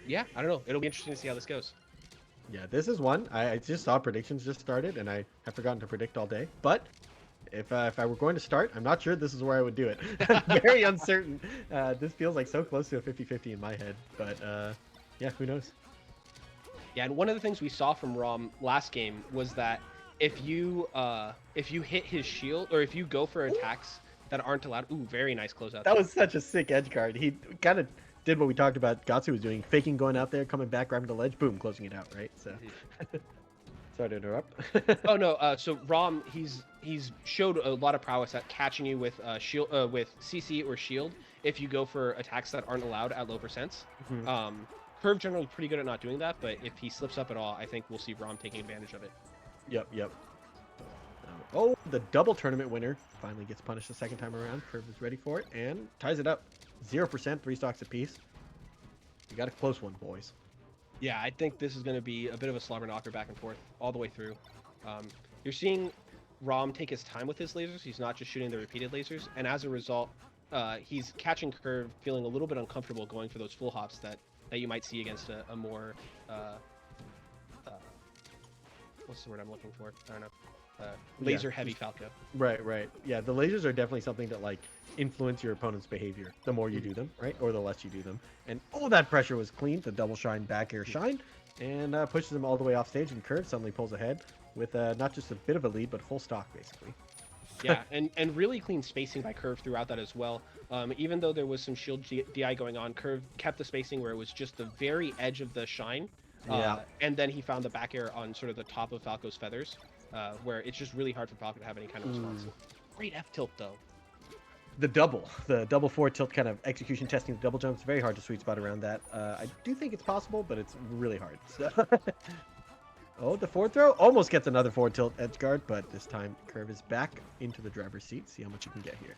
Yeah, I don't know. It'll be interesting to see how this goes. Yeah, this is one. I just saw predictions just started, and I have forgotten to predict all day. But if I were going to start, I'm not sure this is where I would do it. I'm very uncertain. This feels like so close to a 50-50 in my head. But yeah, who knows? Yeah, and one of the things we saw from Rom last game was that if you hit his shield or if you go for attacks that aren't allowed, ooh, very nice closeout That there. was such a sick edge guard. He kind of did what we talked about Gatsu was doing, faking going out there, coming back, grabbing the ledge, boom, closing it out, right? So, sorry to interrupt. Oh no, so Rom he's showed a lot of prowess at catching you with shield with CC or shield if you go for attacks that aren't allowed at low percents. Mhm. Kurv generally pretty good at not doing that, but if he slips up at all, I think we'll see Rom taking advantage of it. Yep, yep. Oh, the double tournament winner finally gets punished the second time around. Kurv is ready for it and ties it up. 0%, 3 stocks apiece. You got a close one, boys. Yeah, I think this is going to be a bit of a slobber knocker back and forth all the way through. You're seeing Rom take his time with his lasers. He's not just shooting the repeated lasers, and as a result, he's catching Kurv feeling a little bit uncomfortable going for those full hops that you might see against a more what's the word I'm looking for? I don't know. Laser heavy Falco. Right, right. Yeah, the lasers are definitely something that like influence your opponent's behavior. The more you do them, right, or the less you do them. And oh, that pressure was clean. The double shine back air shine, and pushes him all the way off stage. And Kurv suddenly pulls ahead with not just a bit of a lead, but full stock basically. Yeah, and really clean spacing by Kurv throughout that as well. Even though there was some shield DI going on, Kurv kept the spacing where it was just the very edge of the shine. Yeah. And then he found the back air on sort of the top of Falco's feathers, where it's just really hard for Falco to have any kind of response. Great F tilt though. The double forward tilt kind of execution testing the double jumps. Very hard to sweet spot around that. I do think it's possible, but it's really hard. So. Oh, the forward throw almost gets another forward tilt edge guard, but this time Kurv is back into the driver's seat. See how much you can get here.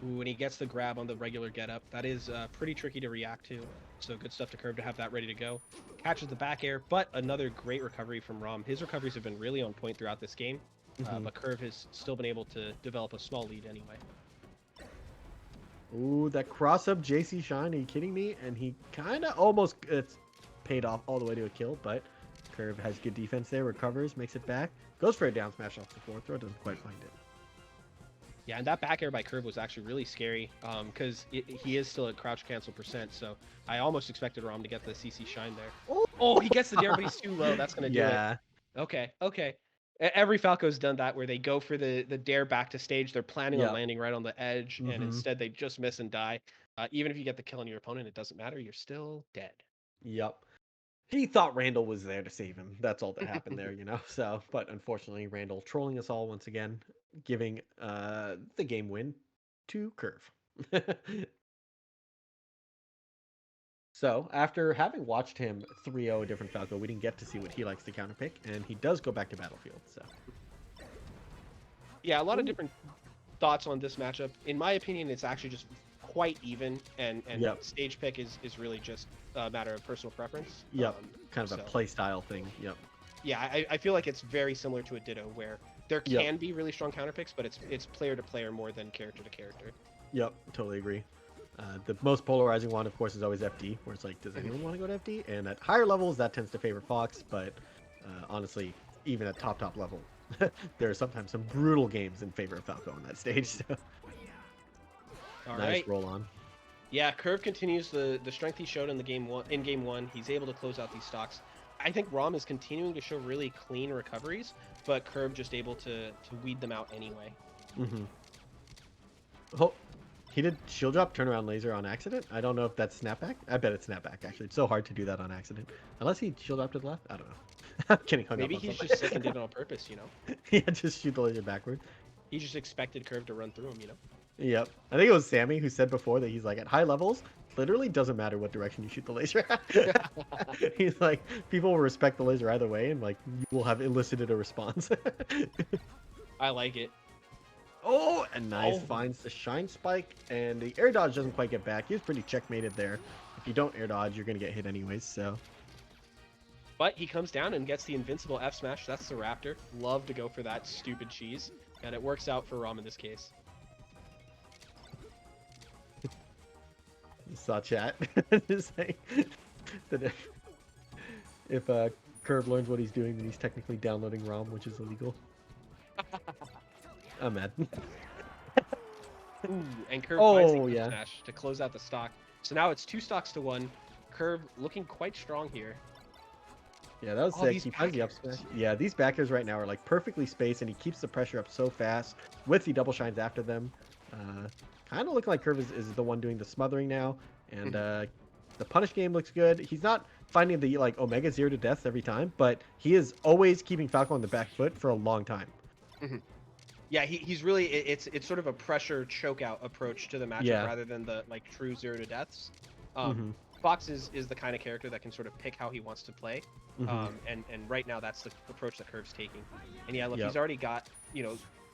Ooh, and he gets the grab on the regular getup. That is pretty tricky to react to. So good stuff to Kurv to have that ready to go. Catches the back air, but another great recovery from Rom. His recoveries have been really on point throughout this game, but Kurv has still been able to develop a small lead anyway. Ooh, that cross-up JC Shine, are you kidding me? And he kind of almost it's paid off all the way to a kill, but Kurv has good defense there, recovers, makes it back, goes for a down smash off the forward throw, doesn't quite find it. Yeah, and that back air by Kurv was actually really scary because he is still at crouch cancel percent, so I almost expected Rom to get the CC Shine there. Oh, he gets the dare, but he's too low. That's going to do it. Okay, okay. Every Falco's done that where they go for the dare back to stage. They're planning on landing right on the edge, and instead they just miss and die. Even if you get the kill on your opponent, it doesn't matter. You're still dead. Yep. He thought Randall was there to save him. That's all that happened there, you know? So, but unfortunately, Randall trolling us all once again, giving the game win to Kurv. So, after having watched him 3-0 a different Falco, we didn't get to see what he likes to counterpick, and he does go back to Battlefield, so. Yeah, a lot of different thoughts on this matchup. In my opinion, it's actually just quite even, and stage pick is really just a matter of personal preference. Yep, kind of a play style thing, yep. Yeah, I feel like it's very similar to a Ditto, where there can be really strong counterpicks, but it's player to player more than character to character. Yep, totally agree. The most polarizing one, of course, is always FD, where it's like, does anyone want to go to FD? And at higher levels, that tends to favor Fox, but honestly, even at top level, there are sometimes some brutal games in favor of Falco on that stage. So. All nice right. roll on. Yeah, Kurv continues the strength he showed in game one. He's able to close out these stocks. I think Rom is continuing to show really clean recoveries, but Kurv just able to weed them out anyway. Oh, he did shield drop turnaround laser on accident. I don't know if that's snapback. I bet it's snapback, actually. It's so hard to do that on accident. Unless he shield dropped to the left. I don't know. I'm kidding. Maybe he's just sick and did it on purpose, you know? Yeah, just shoot the laser backward. He just expected Kurv to run through him, you know? Yep. I think it was Sammy who said before that he's like, at high levels, literally doesn't matter what direction you shoot the laser at. He's like, people will respect the laser either way, and like, you will have elicited a response. I like it. Oh, and nice finds the shine spike, and the air dodge doesn't quite get back. He was pretty checkmated there. If you don't air dodge, you're going to get hit anyways, so. But he comes down and gets the invincible F smash. That's the Raptor. Love to go for that stupid cheese, and it works out for Rom in this case. You saw chat. that if Kurv learns what he's doing, then he's technically downloading ROM, which is illegal. I'm mad. Ooh, and Kurv finds Oh, the yeah. smash to close out the stock. So now it's 2 stocks to 1. Kurv looking quite strong here. Yeah, that was Oh, sick. these He finds the up back airs. smash. Yeah, these back airs right now are like perfectly spaced, and he keeps the pressure up so fast with the double shines after them. Kind of looking like Kurv is the one doing the smothering now, and the punish game looks good. He's not finding the like Omega 0 to deaths every time, but he is always keeping Falco on the back foot for a long time. Yeah, he's really it's sort of a pressure choke out approach to the matchup Yeah. rather than the like true 0 to deaths. Mhm. Fox is the kind of character that can sort of pick how he wants to play. Mhm. And right now that's the approach that Kurv's taking. And yeah, look, Yep. he's already got,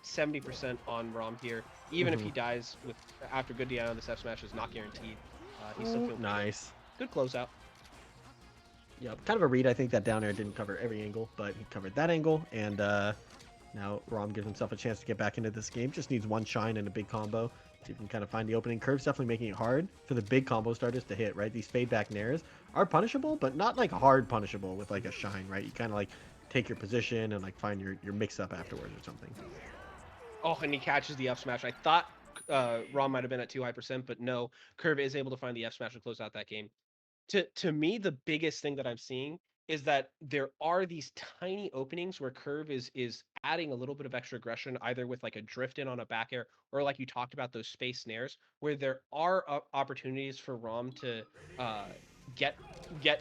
70% on ROM here. Even if he Mhm. dies with after good DI on this F smash is not guaranteed. He's still feeling Nice. good closeout. Yep, kind of a read. I think that down air didn't cover every angle, but he covered that angle, and now Rom gives himself a chance to get back into this game. Just needs one shine and a big combo. So you can kind of find the opening. Kurv's definitely making it hard for the big combo starters to hit, right? These fade back nairs are punishable, but not like hard punishable with like a shine, right? You kind of like take your position and like find your mix up afterwards or something. Oh, and he catches the F smash. I thought Rom might have been at too high %, but no, Kurv is able to find the F smash to close out that game. To me, the biggest thing that I'm seeing is that there are these tiny openings where Kurv is adding a little bit of extra aggression, either with like a drift in on a back air, or like you talked about those space snares, where there are opportunities for Rom to uh, get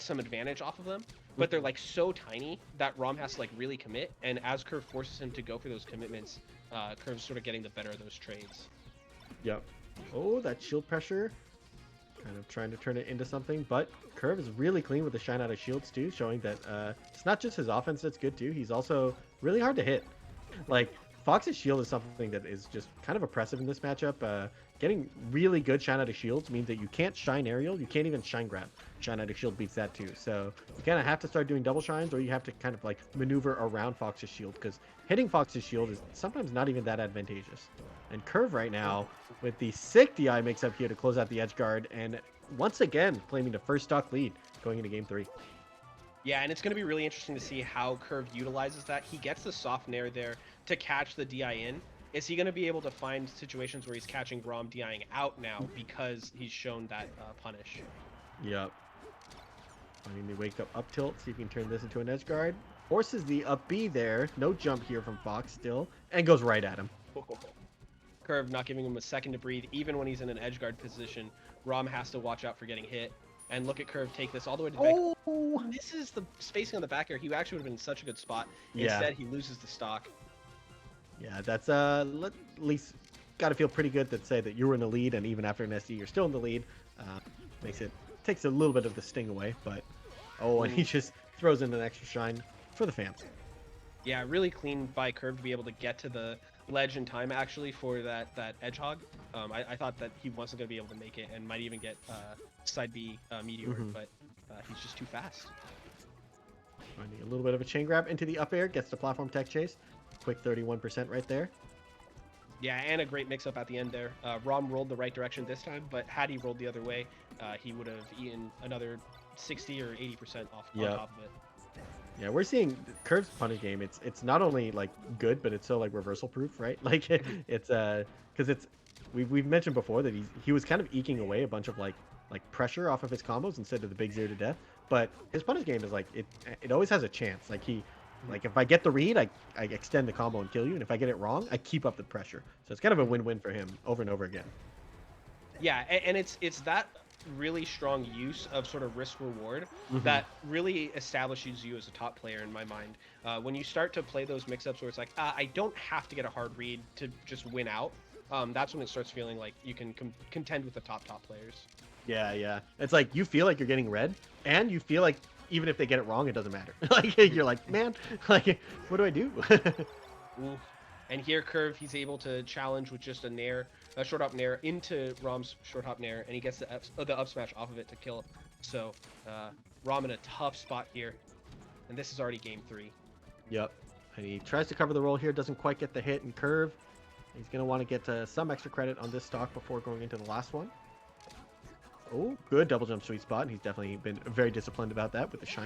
some advantage off of them, but they're like so tiny that Rom has to like really commit. And as Kurv forces him to go for those commitments, Kurv's sort of getting the better of those trades. Yep. Oh, that shield pressure. Kind of trying to turn it into something, but Kurv is really clean with the shine out of shields too, showing that it's not just his offense that's good too. He's also really hard to hit. Like Fox's shield is something that is just kind of oppressive in this matchup. Getting really good shine out of shields means that you can't shine aerial, you can't even shine grab. Shine out of shield beats that too. So you kind of have to start doing double shines, or you have to kind of like maneuver around Fox's shield, because hitting Fox's shield is sometimes not even that advantageous. And Kurv right now with the sick DI mix up here to close out the edge guard, and once again claiming the first stock lead going into game 3. Yeah, and it's going to be really interesting to see how Kurv utilizes that. He gets the soft nair there to catch the DI in. Is he going to be able to find situations where he's catching Rom DIing out now because he's shown that punish? Yep. I mean, they wake up tilt, see if you can turn this into an edge guard. Forces the up B there. No jump here from Fox still, and goes right at him. Kurv not giving him a second to breathe, even when he's in an edge guard position. Rom has to watch out for getting hit. And look at Kurv take this all the way to the back. Oh! This is the spacing on the back air. He actually would have been in such a good spot. Yeah. Instead, he loses the stock. Yeah, that's at least got to feel pretty good to say that you were in the lead, and even after an SD, you're still in the lead. Takes a little bit of the sting away, but and he just throws in an extra shine for the fans. Yeah, really clean by Kurv to be able to get to the ledge in time actually for that edge hog. I thought that he wasn't going to be able to make it and might even get side B meteor, but he's just too fast. Finding a little bit of a chain grab into the up air, gets the platform tech chase. Quick 31% right there. Yeah, and a great mix-up at the end there. Rom rolled the right direction this time, but had he rolled the other way, he would have eaten another 60 or 80% off on top of it. Yeah, we're seeing Kurv's punish game. It's not only like good, but it's so like reversal proof, right? Like it's because we've mentioned before that he was kind of eking away a bunch of like pressure off of his combos instead of the big 0 to death. But his punish game is like it always has a chance. Like if I get the read, I extend the combo and kill you, and if I get it wrong, I keep up the pressure. So it's kind of a win-win for him over and over again. Yeah, and it's that really strong use of sort of risk reward that really establishes you as a top player in my mind. When you start to play those mix-ups where it's like, I don't have to get a hard read to just win out, that's when it starts feeling like you can contend with the top players. Yeah. It's like you feel like you're getting red, and you feel like even if they get it wrong, it doesn't matter. Like you're like, man, like what do I do? Ooh. And here Kurv, he's able to challenge with just a short hop nair into Rom's short hop nair, and he gets the up smash off of it to kill. So Rom in a tough spot here, and this is already game 3. Yep. And he tries to cover the roll here, doesn't quite get the hit, and Kurv, he's gonna want to get some extra credit on this stock before going into the last one. Oh, good double jump sweet spot. He's definitely been very disciplined about that with the shine